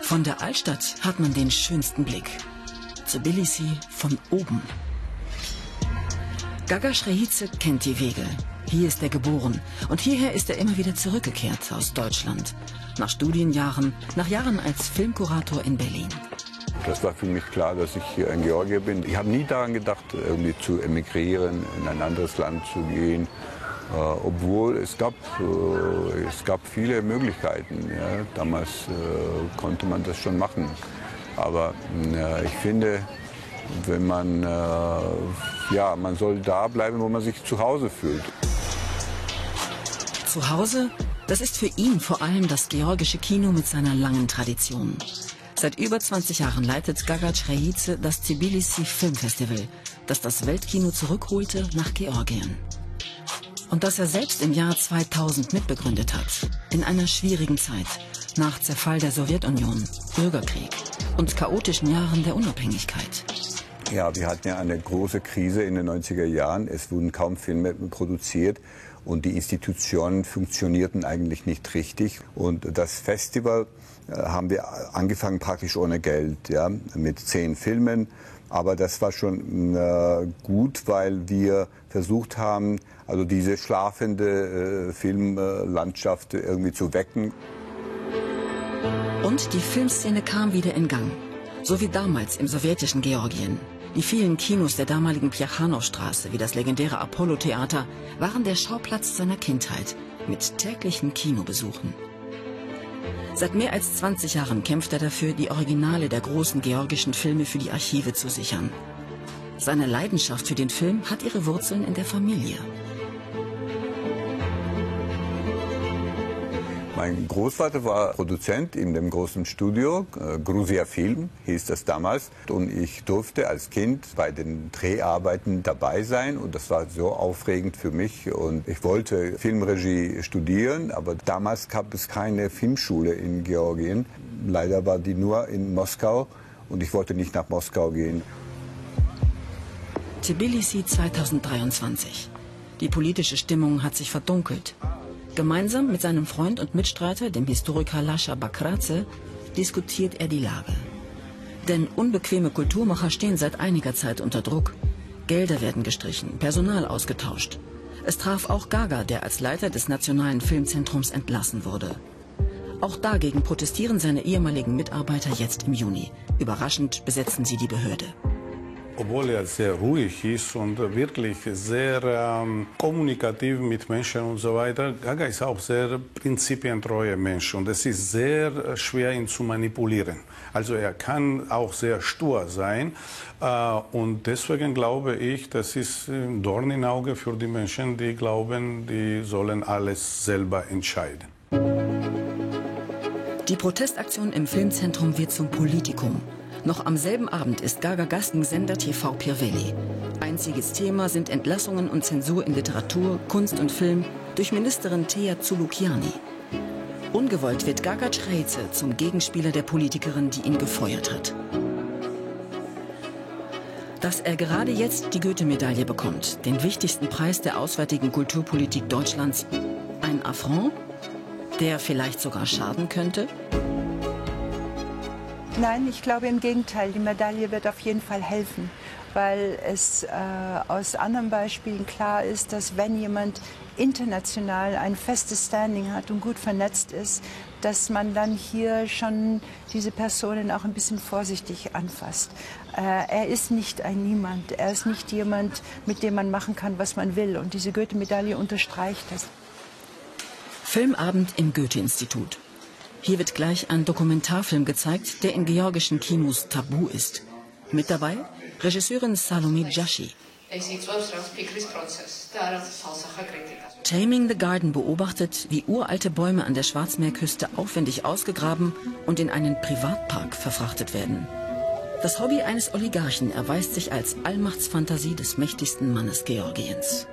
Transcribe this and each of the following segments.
Von der Altstadt hat man den schönsten Blick. Tbilisi von oben. Gaga Shreyidze kennt die Wege. Hier ist er geboren und hierher ist er immer wieder zurückgekehrt aus Deutschland. Nach Studienjahren, nach Jahren als Filmkurator in Berlin. Das war für mich klar, dass ich hier in Georgien bin. Ich habe nie daran gedacht, irgendwie zu emigrieren, in ein anderes Land zu gehen. Obwohl es gab viele Möglichkeiten. Ja. Damals konnte man das schon machen. Aber ich finde, wenn man, man soll da bleiben, wo man sich zu Hause fühlt. Zu Hause, das ist für ihn vor allem das georgische Kino mit seiner langen Tradition. Seit über 20 Jahren leitet Gaga Shreyidze das Tbilisi Filmfestival, das das Weltkino zurückholte nach Georgien. Und das er selbst im Jahr 2000 mitbegründet hat, in einer schwierigen Zeit, nach Zerfall der Sowjetunion, Bürgerkrieg und chaotischen Jahren der Unabhängigkeit. Ja, wir hatten ja eine große Krise in den 90er Jahren. Es wurden kaum Filme produziert und die Institutionen funktionierten eigentlich nicht richtig. Und das Festival haben wir angefangen praktisch ohne Geld, ja, mit 10 Filmen. Aber das war schon gut, weil wir versucht haben, also diese schlafende Filmlandschaft irgendwie zu wecken. Und die Filmszene kam wieder in Gang. So wie damals im sowjetischen Georgien. Die vielen Kinos der damaligen Plechanow-Straße, wie das legendäre Apollo-Theater, waren der Schauplatz seiner Kindheit mit täglichen Kinobesuchen. Seit mehr als 20 Jahren kämpft er dafür, die Originale der großen georgischen Filme für die Archive zu sichern. Seine Leidenschaft für den Film hat ihre Wurzeln in der Familie. Mein Großvater war Produzent in dem großen Studio, Gruzia Film hieß das damals. Und ich durfte als Kind bei den Dreharbeiten dabei sein. Und das war so aufregend für mich. Und ich wollte Filmregie studieren, aber damals gab es keine Filmschule in Georgien. Leider war die nur in Moskau und ich wollte nicht nach Moskau gehen. Tbilisi 2023. Die politische Stimmung hat sich verdunkelt. Gemeinsam mit seinem Freund und Mitstreiter, dem Historiker Lascha Bakradze, diskutiert er die Lage. Denn unbequeme Kulturmacher stehen seit einiger Zeit unter Druck. Gelder werden gestrichen, Personal ausgetauscht. Es traf auch Gaga, der als Leiter des Nationalen Filmzentrums entlassen wurde. Auch dagegen protestieren seine ehemaligen Mitarbeiter jetzt im Juni. Überraschend besetzen sie die Behörde. Obwohl er sehr ruhig ist und wirklich sehr kommunikativ mit Menschen und so weiter, Gaga ist auch sehr prinzipientreuer Mensch und es ist sehr schwer, ihn zu manipulieren. Also er kann auch sehr stur sein und deswegen glaube ich, das ist ein Dorn im Auge für die Menschen, die glauben, die sollen alles selber entscheiden. Die Protestaktion im Filmzentrum wird zum Politikum. Noch am selben Abend ist Gaga Gast im Sender TV Pirveli. Einziges Thema sind Entlassungen und Zensur in Literatur, Kunst und Film durch Ministerin Tea Tzulukiani. Ungewollt wird Gaga Shreyidze zum Gegenspieler der Politikerin, die ihn gefeuert hat. Dass er gerade jetzt die Goethe-Medaille bekommt, den wichtigsten Preis der auswärtigen Kulturpolitik Deutschlands, ein Affront, der vielleicht sogar schaden könnte? Nein, ich glaube im Gegenteil, die Medaille wird auf jeden Fall helfen, weil es aus anderen Beispielen klar ist, dass wenn jemand international ein festes Standing hat und gut vernetzt ist, dass man dann hier schon diese Personen auch ein bisschen vorsichtig anfasst. Er ist nicht ein Niemand, er ist nicht jemand, mit dem man machen kann, was man will. Und diese Goethe-Medaille unterstreicht das. Filmabend im Goethe-Institut. Hier wird gleich ein Dokumentarfilm gezeigt, der in georgischen Kinos tabu ist. Mit dabei Regisseurin Salome Jashi. Taming the Garden beobachtet, wie uralte Bäume an der Schwarzmeerküste aufwendig ausgegraben und in einen Privatpark verfrachtet werden. Das Hobby eines Oligarchen erweist sich als Allmachtsfantasie des mächtigsten Mannes Georgiens.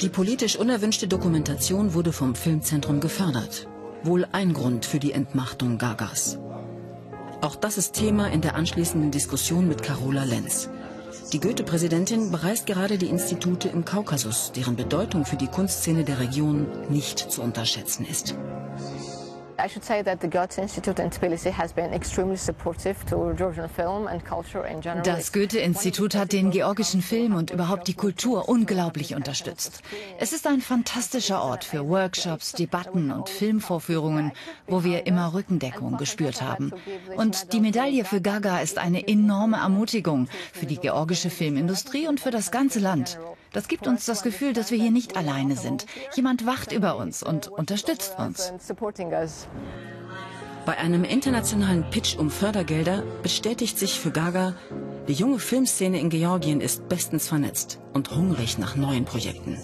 Die politisch unerwünschte Dokumentation wurde vom Filmzentrum gefördert. Wohl ein Grund für die Entmachtung Gagas. Auch das ist Thema in der anschließenden Diskussion mit Carola Lenz. Die Goethe-Präsidentin bereist gerade die Institute im Kaukasus, deren Bedeutung für die Kunstszene der Region nicht zu unterschätzen ist. I should say that the Goethe Institute in Tbilisi has been extremely supportive to Georgian film and culture in general. Das Goethe-Institut hat den georgischen Film und überhaupt die Kultur unglaublich unterstützt. Es ist ein fantastischer Ort für Workshops, Debatten und Filmvorführungen, wo wir immer Rückendeckung gespürt haben. Und die Medaille für Gaga ist eine enorme Ermutigung für die georgische Filmindustrie und für das ganze Land. Das gibt uns das Gefühl, dass wir hier nicht alleine sind. Jemand wacht über uns und unterstützt uns. Bei einem internationalen Pitch um Fördergelder bestätigt sich für Gaga, die junge Filmszene in Georgien ist bestens vernetzt und hungrig nach neuen Projekten.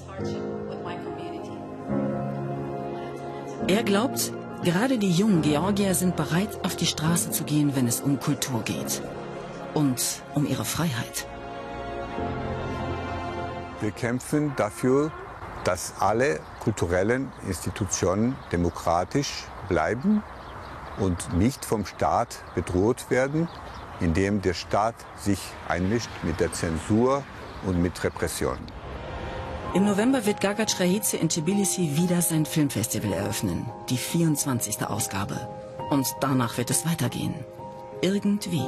Er glaubt, gerade die jungen Georgier sind bereit, auf die Straße zu gehen, wenn es um Kultur geht. Und um ihre Freiheit. Wir kämpfen dafür, dass alle kulturellen Institutionen demokratisch bleiben und nicht vom Staat bedroht werden, indem der Staat sich einmischt mit der Zensur und mit Repression. Im November wird Gaga Chraidze in Tbilisi wieder sein Filmfestival eröffnen, die 24. Ausgabe. Und danach wird es weitergehen. Irgendwie.